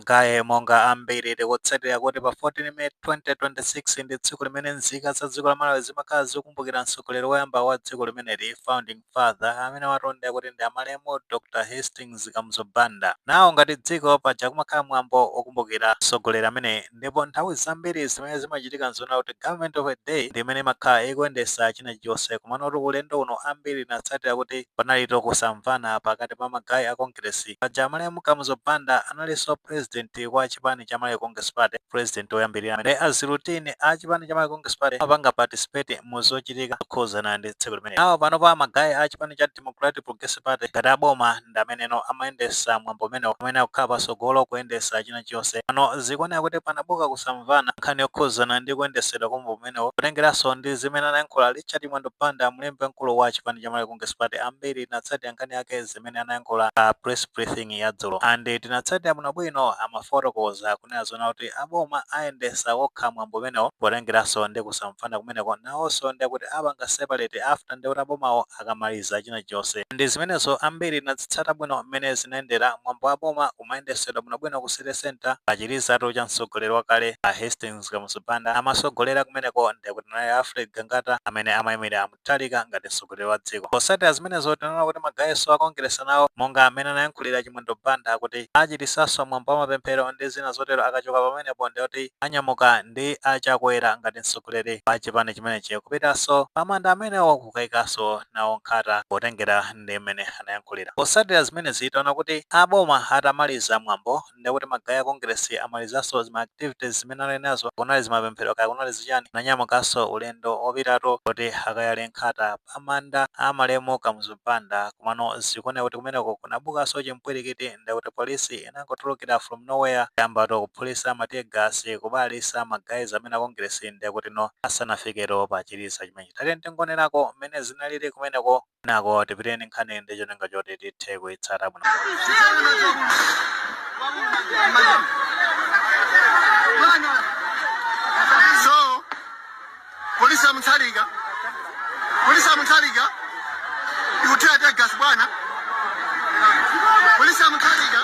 magayi monga ambiri tikutsatira kuti pa 14 May 2026 ndi tsiku limene nzika za dziko la Malawi zimakhala zikumbukira mtsogoleri woyamba wa dziko limeneli, founding father, amene watonda kuti ndi amalemu Dr. Hastings Kamuzu Banda. Nawo ngati dziko paja kumakhala mwambo okumbukira mtsogoleri amene, ndipo nthawi zambiri zimene zimachitika nzona kuti government of a day ndi imene imakhala ikuyendesa chilichonse, komano kuti ulendo uno ambiri natsatira kuti panalito kusamvana pakati pa magayi a Congress. Paja amalemu Kamuzu Banda analinso president wa chipani cha Malawi Congress Party, president woyambirira amene azirutini a chipani cha Malawi Congress Party apanga participate mu zochitika zokhuzana ndi tsiku limene. Nawo pano pa magayi a chipani cha Democratic Progressive Party ngati aboma ndi ameneno amayendesa mwambo umenewo, amene akukhala patsogolo kuyendesa chilichonse. Pano zikuoneka kuti panabuka kusamvana nkhani yokhuzana ndi kuyendesedwa kwa mwambo umenewo, kutengeranso ndi zimene anayankhula Richard Mwendo Banda, mlembi mkulu wa chipani cha Malawi Congress Party. Ambiri tinatsatira nkhani yake zimene anayankhula pa press briefing ya dzulo, and tinatsatira bwinobwino amafotokoza kunena zona kuti aboma ayendesa okha mwambo umenewo potengeranso ndi kusamvana kumeneko, nawonso ndi kuti apanga separate after ndi kuti abomawo akamaliza chilichonse. Ndi zimenezo ambiri tinazitsata bwino mmene zinayendera mwambo wa boma umayendesedwa bwinobwino ku city center pa chilizatu cha mtsogoleri wakale Hastings Kamuzu Banda. Amasogolera kumeneko ndi kuti naye Alfred Gangata amene amayimirira Mutharika ngati mtsogoleri wa dziko. Posatira zimenezo tinaona kuti magayiso a Congress nawo monga amene anayankhulira Mwendo Banda kuti achitisanso mwambo wa mapemphero ndi zina zotero akachoka pamenepo ndi kuti anyamuka ndi achakwera ngati mtsogoleri wa chipani chimenechi kupitanso pamanda amenewo kukayikanso nawo nkhata potengera ndi mmene anayankhulira. Posatira zimenezi taona kuti aboma atamaliza mwambo ndi kuti magayi a Congress amalizanso zima activities zimene ali nazo, kunali zimapemphero kaya kunali zichani, nanyamukanso ulendo opitatu kuti akayale nkhata pamanda amalemu Kamuzu Banda. Komano zikuoneka kuti kumeneko kunabukanso chimpwirikiti ndi kuti polisi inangotulukira from nowhere yambatu kuphulitsa matear gas kubalisa magayi amene a Congress ndi kuti no asanafikero pa chiliza chimenechi. Tati tingonerako mmene zinalili kumeneko nako tipiteni nkhani ndi chonenga choti tithe kuyitsata bwino. So, polisi ya Mutharika ikutia gas bwana. Polisi ya Mutharika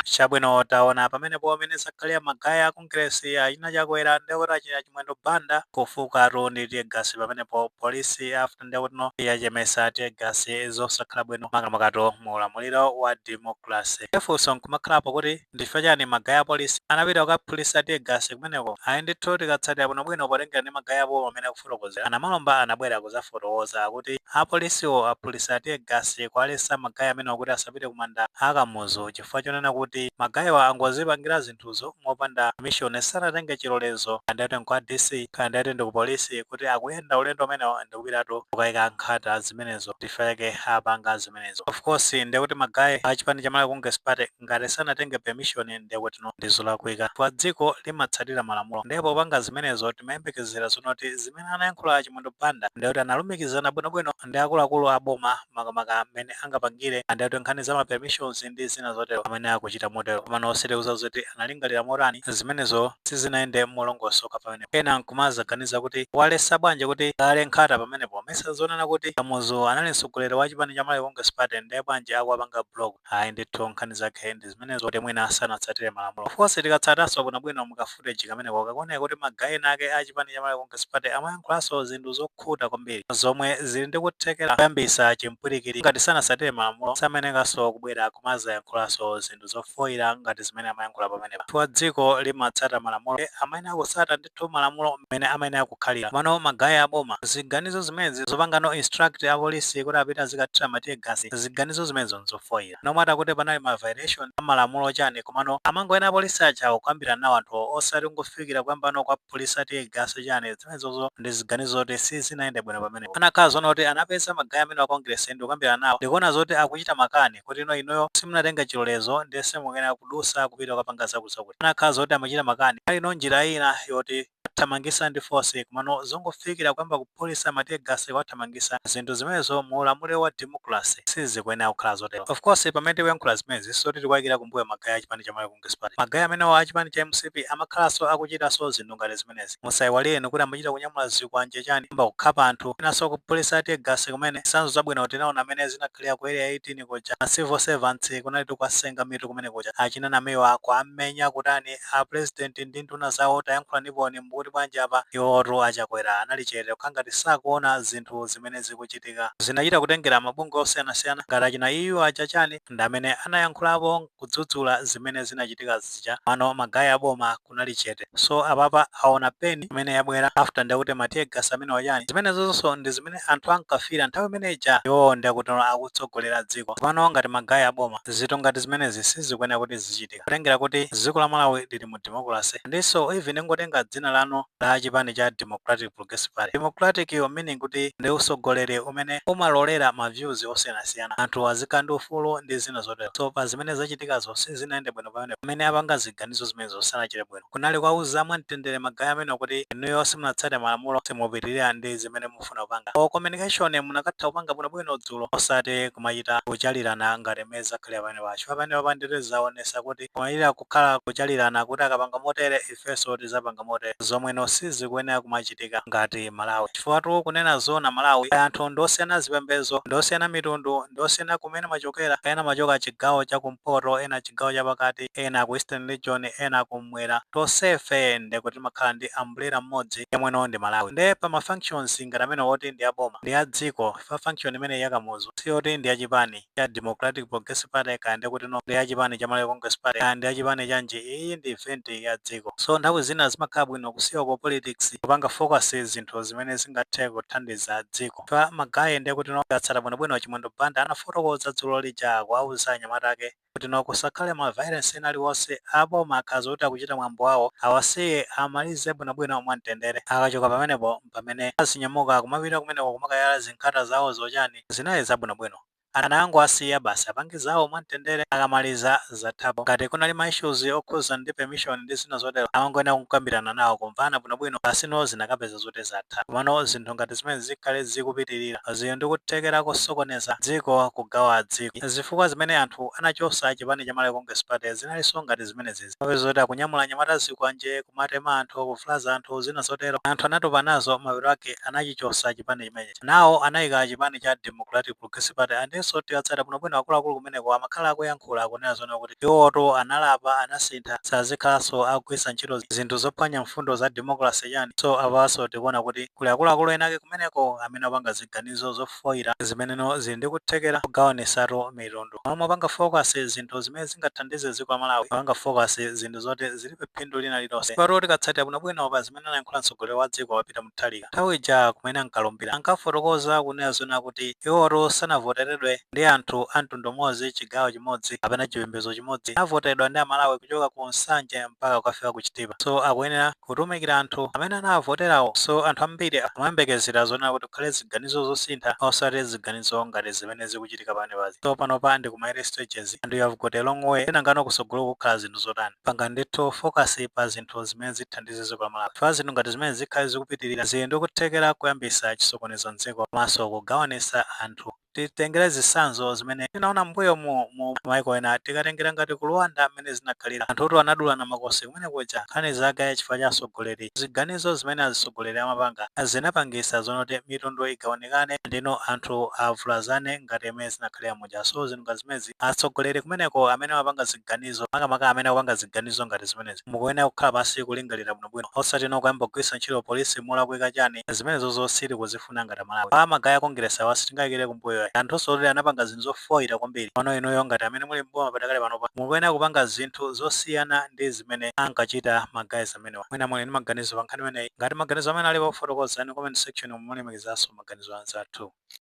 Chabwino taona pamenepo amene zakhalira magayi a Congress achina chakwera ndi kuti achita Mwendo Banda kufukatu ndi tear gas pamenepo polisi after ndi kuti no yachemesa tear gas zosakhala bwino makamakato mu ulamuliro wa democracy. Efunso nkumakhalapo kuti ndifukwa chani magayi a polisi anapita kukaphulitsa tear gas kumeneko. Ayi ndithu tikatsatira bwinobwino potengera ndi magayi apo amene akufotokozera, anamalomba anabwera kuzafotokoza kuti apolisiwo aphulitsa tear gas kuwaletsa magayi amene akuti asapite kumanda a Kamuzu, chifukwa chonena kuti magayiwa angozipangira zinthuzo mopanda mission, sanatenge chilolezo andati kwa DC kandati ndi ku polisi kuti akuyenda ulendo umenewo ndi kupitatu kukayika nkhata zimenezo tifeke apanga zimenezo. Of course ndi kuti magayi a chipani cha Malawi Congress Party ngati sanatenge permission ndi kuti no ndi zolakwika kwa dziko limatsatira malamulo, ndipo panga zimenezo timayembekezera zonoti zimene anayankhula Mwendo Banda ndi kuti analumikizana bwinobwino ndi akuluakulu aboma makamaka amene angapangire andati nkhani za ma permissions ndi zina zotero amene akuchita motero. Komano osatira zoti analingalira morani zimenezo sizinayende molongosoka pamenepo. Ena nkumazaganiza kuti waletsa bwanji kuti ale nkhata pamenepo mesa zonena kuti Kamuzu anali mtsogoleri wa chipani cha Malawi Congress Party ndi bwanji akuwapanga block. Ayi ndithu nkhani zake ndi zimenezo kuti mwina asanatsatire malamulo. Of course tikatsatanso bwinobwino muka footage kameneko kakuoneka kuti magayi ake a chipani cha Malawi Congress Party amayankhulanso zinthu zokhuta kwambiri zomwe zili ndi kuthekera kuyambisa chimpwirikiti ngati sanatsatire malamulo samenekanso kubwera kumazayankhulanso zinthu zofo zofoira ngati zimene amayankhula pamenepa. Chifukwa dziko limatsata malamulo amene akusata ndithu malamulo mmene amene akukhalira. Pano magayi aboma ziganizo zimenezi zopangano instruct apolisi kuti apite azikathira matiye gasi, ziganizo zimenezo nzofoira. Nomata kuti panali ma violation amalamulo chani komano amangoena apolisi aja kukambira nawo anthu osati kungofikira kuyambano kwa polisi atiye gasi chani, zimenezozo ndi ziganizo zoti sizinayende bwino pamenepo. Anakhala zoona kuti anapeza magayi amene wa Congress ndi kukambira nawo ndikuona zoti akuchita makani kuti inoyo simunatenga chilolezo ndi simukuyenera kudusa kupita kukapanga zakuti. Anakhala zoti amachita makani ali ino njira ina yoti athamangisa ndi force komano zongofikira kuyamba kupolisa matiye gasi kwathamangisa zinthu zimenezo mu ulamuliro wa democracy sizikuyenera kukhala zotero. Of course pamene tikuyankhula zimenezi soti tikuwayikira kumbuyo magayi achipani cha Malawi Congress Party. Magayi amenewo achipani cha MCP amakhalanso akuchitanso zinthu ngati zimenezi. Musayiwalire kuti amachita kunyamula zikwanje chani amba kukhapa anthu inanso kupolisa atiye gasi kumene sanzo zabwino kuti naona amene zinakhalira ku area 18 kuja na civil servants kunali kwasenga mitu kumene kuja achina nameyo ako amenya kutani a president ndi nduna zawo tayankhula niponi mbuti bwanji apa iwoto achakwera anali chete kukhangati sakuona zinthu zimene zikuchitika. Zinachita kutengera mabungwe osiyanasiyana ngati achina iyo aja chani ndi amene anayankhulapo kudzudzula zimene zinachitika zija. Pano magayi aboma kunali chete, so apapa aona peni imene yabwera after ndakuti matiye gasi amene wachani zimenezonso ndi zimene anthu ankafira nthawi imene ija iwo ndakuti akutsogolera dziko. Pano ngati magayi aboma zinthu ngati zimenezi sizikuyenera kuti zichitika kutengera kuti dziko la Malawi lili mu democracy ndiso even ngotenga dzina lanu la chipani cha Democratic Progressive Party. Democratic meaning kuti ndi usogoleri umene umalolera ma views osiyanasiyana anthu azikhala ndi ufulu ndi zina zotero. So pa zimene zachitikazo sizinaende bwino pamene apanga ziganizo zimenezo sanachite bwino. Kunali kwauza mwamtendere magayi amene kuti inuyo simunatsate malamulo simupitirira ndi zimene mufuna kupanga. Communication munakatha kupanga bwinobwino dzulo osati kumachita kuchalirana ngati meza khalira pamene pacho. Pamene papandire zaonesa kuti kumalira kukhala kuchalirana kuti akapanga motere ifenso tizapanga motere zomweno sizikuyenera kumachitika ngati Malawi. Chifukwa kunena zona Malawi anthu ndosiyana zipembedzo ndosiyana mitundu ndosiyana kumene machokera, ena machoka chigawo chakumpoto ena chigawo chapakati ena ku Eastern Region ena kumwera tonsefe ndekuti makhala ndi umbrella mmodzi yamweno ndi Malawi. Nde pa ma functions ngati amene woti ndi aboma ndi a dziko fa function imene yakamuzo siyoti ndi achipani cha Democratic Progressive Party kayende kuti no ndi achipani cha Malawi Congress Party ndi achipani chanji iyi ndi event ya dziko. So nthawi zina zimakhala bwino kusiya ku politics kupanga focus zinthu zimene zingathe kuthandiza dziko. Fa magayi ndi kuti no gatsala bwinobwino chimwendo banda anafotokoza dzulo lija kuwauza anyamata ake kuti no kusakhale ma violence ena aliwonse aboma akhaza kuti akuchita mwambo wawo awasiye amalize bwinobwino mwamtendere. Akachoka pamenepo pamene azinyamuka kumapita kumeneko kumakayala zinkhata zawo zochani zinali zabwinobwino. Anayango asiya basi apange zawo mwamtendere akamaliza zathapo. Ngati kunali ma issues okhuza ndi permission ndi zina zotero amangoena kukambirana nawo kumvana bwinobwino pasino zinakapeza zote zatha. Komano zinthu ngati zimene zikhale zikupitirira ziyo ndi kuthekera kusokoneza dziko kugawa dziko zifukwa zimene anthu anachosa chipani cha Malawi Congress Party zinalinso ngati zimenezi zoti akunyamula nyamata zikwanje kumatema anthu kufulaza anthu zina zotero. Anthu anatopa nazo mawiro ake anachichosa chipani chimenechi nawo anayika chipani cha Democratic Progressive Party so tiyatsata bwinobwino akuluakulu kumeneko amakhala akuyankhula akunena zona kuti iwoto analapa anasintha sazikhalanso akugwiritsa ntchito zinthu zophwanya mfundo za democracy chani. So apaso tikuona kuti kuli akuluakulu enake kumeneko amene apanga ziganizo zofoira zimeneno zili ndi kuthekera kugawanisatu mitundu. Omwe apanga focus zinthu zimene zingathandize dziko la Malawi apanga focus zinthu zoti zilibe phindu lina lilonse. Paro tikatsatira bwinobwino pa zimene anayankhula mtsogoleri wa dziko wapita muthalika nthawi ija kumene ankalumbira ankafotokoza kunena zona kuti iwoto sanavoteredwe ndi anthu a mtundu umodzi chigawo chimodzi kapena chipembedzo chimodzi avotedwa ndi Amalawi kuchoka ku Nsanje mpaka kukafika ku Chitipa. So akuyenera kutumikira anthu amene anavoterawo. So anthu ambiri amayembekezera zona kuti kukhale ziganizo zosintha osati ziganizo ngati zimene zikuchitika pano pazi. So panopa ndi kuma stages and you have got a long way ena ngano kusogolo kukhala zinthu zotani panga ndithu focus pa zinthu zimene zithandize dziko la Malawi. Fa zinthu ngati zimene zikhale zikupitirira zili ndi kuthekera kuyambisa chisokonezo mdziko komanso kugawanisa anthu. Titengere zisanzo zimene tinaona mbuyo mu maiko ena tikatengera ngati ku Rwanda mmene zinakhalira anthu oti anadula na makosi kumene kuja nkhani zake chifukwa cha atsogoleri. Ziganizo zimene atsogoleri amapanga zinapangisa zonoti mitundu igawanikane ndino anthu avulazane ngati mmene zinakhalira muja. So zinthu ngati zimezi atsogoleri kumeneko amene amapanga ziganizo makamaka amene akupanga ziganizo ngati zimenezi mukuyenera kukhala pansi kulingalira bwinobwino osati no kuyamba kugwiritsa ntchito polisi molakwika chani zimenezo zosiri kuzifuna ngati Malawi. Magayi a Congress awasitingayikire kumbuyo chonchoyi. Anthunso oti anapanga zinthu zofoyera kwambiri. Pano inuyo ngati amene muli mboma patakale panopa mukuyenera kupanga zinthu zosiyana ndi zimene ankachita magayizi amenewa. Mwina muli ndi maganizo pa nkhani imeneyi. Ngati maganizo amene alipo fotokozani comment section mulemekizanso maganizo anzathu.